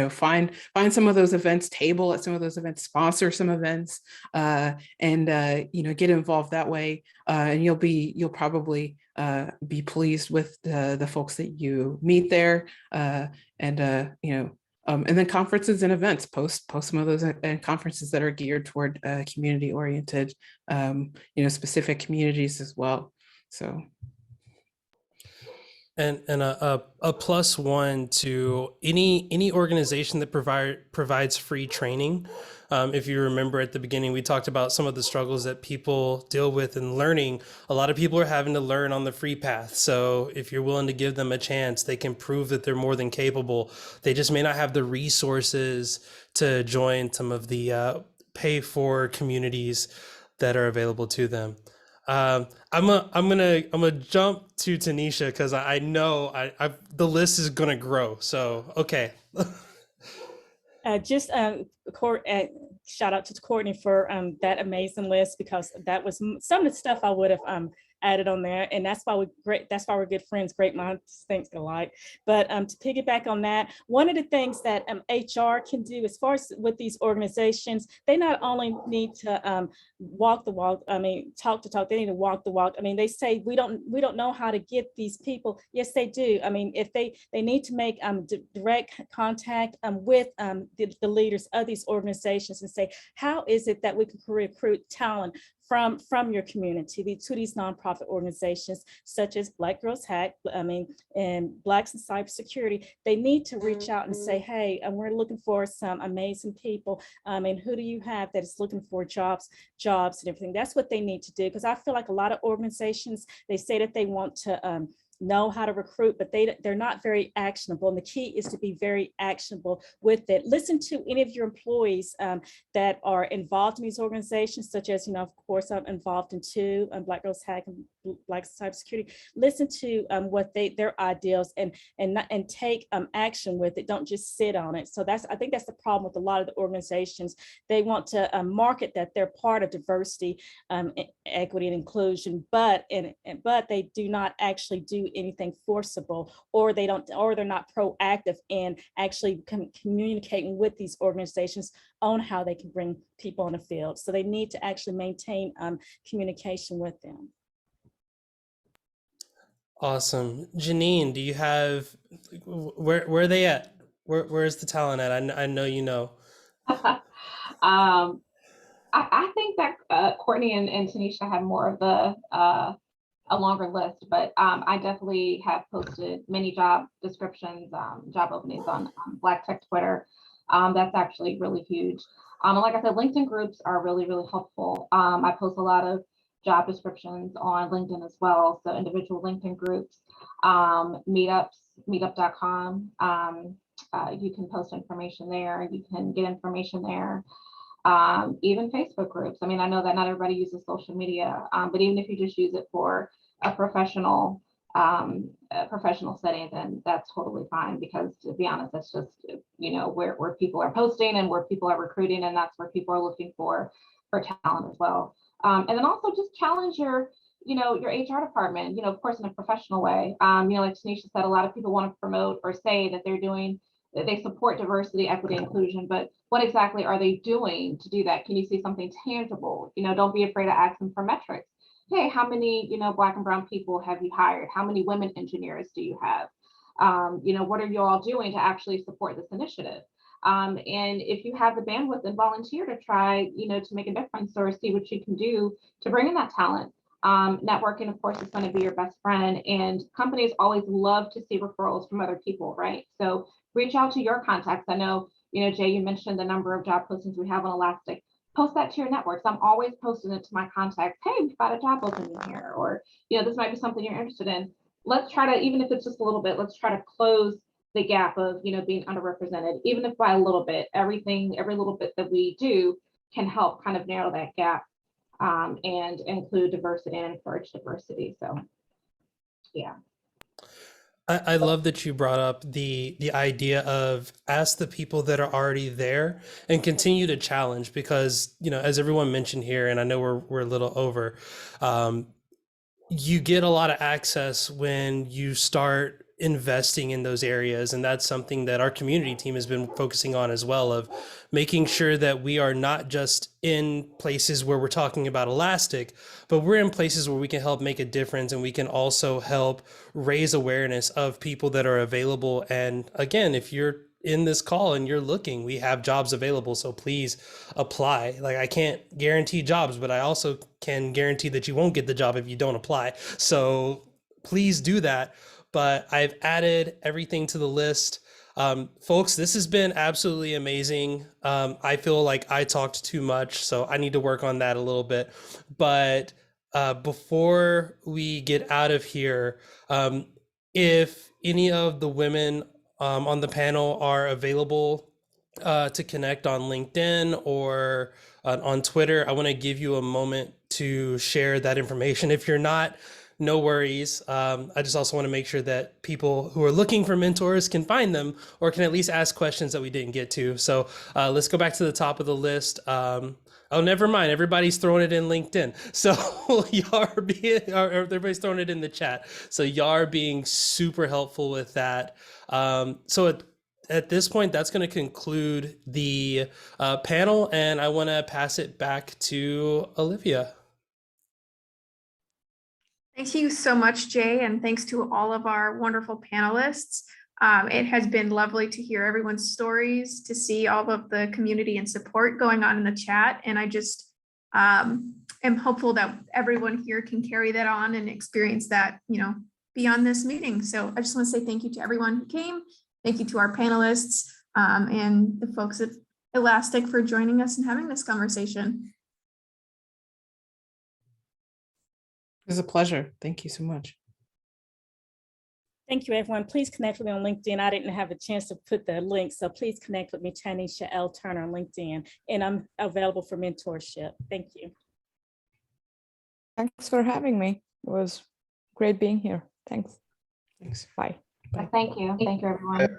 find some of those events, table at some of those events, sponsor some events, and get involved that way. And you'll probably be pleased with the folks that you meet there. And then conferences and events, post some of those and conferences that are geared toward community oriented, specific communities as well. So. And a +1 to any organization that provides free training. If you remember at the beginning, we talked about some of the struggles that people deal with in learning. A lot of people are having to learn on the free path. So if you're willing to give them a chance, they can prove that they're more than capable. They just may not have the resources to join some of the pay for communities that are available to them. I'm gonna jump to Tanisha because I know the list is gonna grow. So okay. Shout out to Courtney for that amazing list, because that was some of the stuff I would have added on there, and that's why we're good friends. Great minds think alike. But to piggyback on that, one of the things that HR can do as far as with these organizations, they not only need to walk the walk, talk the talk, they need to walk the walk. They say we don't know how to get these people. Yes, they do. If they need to make direct contact with the leaders of these organizations and say, how is it that we can recruit talent from your community to these nonprofit organizations such as Black Girls Hack, and Blacks in Cybersecurity. They need to reach out and say, hey, we're looking for some amazing people. And who do you have that is looking for jobs and everything? That's what they need to do, because I feel like a lot of organizations, they say that they want to know how to recruit, but they're not very actionable. And the key is to be very actionable with it. Listen to any of your employees that are involved in these organizations, such as, of course, I'm involved in two, Black Girls Hack and Black Cybersecurity. Listen to what their ideals and take action with it. Don't just sit on it. So I think that's the problem with a lot of the organizations. They want to market that they're part of diversity, equity, and inclusion, but they do not actually do anything forcible, or they're not proactive in actually communicating with these organizations on how they can bring people on the field. So they need to actually maintain communication with them. Awesome. Janine, do you have, where are they at? Where's the talent at? I know you know. I think that Courtney and Tanisha have more of the a longer list, but I definitely have posted many job descriptions, job openings on Black Tech Twitter. That's actually really huge. And like I said, LinkedIn groups are really, really helpful. I post a lot of job descriptions on LinkedIn as well. So individual LinkedIn groups, meetups, meetup.com. You can post information there. You can get information there. Even Facebook groups. I mean, I know that not everybody uses social media, but even if you just use it for a professional setting, then that's totally fine, because to be honest, that's just, you know, where people are posting and where people are recruiting, and that's where people are looking for talent as well. And then also just challenge your HR department, you know, of course, in a professional way. You know, like Tanisha said, a lot of people want to promote or say that they support diversity, equity, inclusion, but what exactly are they doing to do that? Can you see something tangible? You know, don't be afraid to ask them for metrics. Hey, how many, you know, Black and brown people have you hired? How many women engineers do you have? You know, what are you all doing to actually support this initiative? And if you have the bandwidth, and volunteer to try, you know, to make a difference or see what you can do to bring in that talent. Networking, of course, is going to be your best friend, and companies always love to see referrals from other people, right? So reach out to your contacts. I know, you know, Jay, you mentioned the number of job postings we have on Elastic. Post that to your networks. I'm always posting it to my contacts. Hey, we've got a job opening here, or, you know, this might be something you're interested in. Let's try to, even if it's just a little bit, let's try to close the gap of, you know, being underrepresented, even if by a little bit. Every little bit that we do can help kind of narrow that gap, and include diversity and encourage diversity. So, yeah. I love that you brought up the idea of ask the people that are already there and continue to challenge, because, you know, as everyone mentioned here, and I know we're a little over, you get a lot of access when you start investing in those areas. And that's something that our community team has been focusing on as well, of making sure that we are not just in places where we're talking about Elastic, but we're in places where we can help make a difference, and we can also help raise awareness of people that are available. And again, if you're in this call and you're looking, we have jobs available, so please apply. Like, I can't guarantee jobs, but I also can guarantee that you won't get the job if you don't apply. So please do that. But I've added everything to the list. Folks, this has been absolutely amazing. I feel like I talked too much, so I need to work on that a little bit. But before we get out of here, if any of the women on the panel are available to connect on LinkedIn or on Twitter, I want to give you a moment to share that information. If you're not, no worries. I just also want to make sure that people who are looking for mentors can find them, or can at least ask questions that we didn't get to. So let's go back to the top of the list. Oh, never mind. Everybody's throwing it in LinkedIn. So everybody's throwing it in the chat. So y'all are being super helpful with that. So at this point, that's going to conclude the panel, and I want to pass it back to Olivia. Thank you so much, Jay, and thanks to all of our wonderful panelists. It has been lovely to hear everyone's stories, to see all of the community and support going on in the chat. And I just am hopeful that everyone here can carry that on and experience that, you know, beyond this meeting. So I just want to say thank you to everyone who came. Thank you to our panelists and the folks at Elastic for joining us and having this conversation. It was a pleasure. Thank you so much. Thank you, everyone. Please connect with me on LinkedIn. I didn't have a chance to put the link, so please connect with me, Tanisha L. Turner, on LinkedIn, and I'm available for mentorship. Thank you. Thanks for having me. It was great being here. Thanks. Thanks. Bye. Thank you. Thank you, everyone.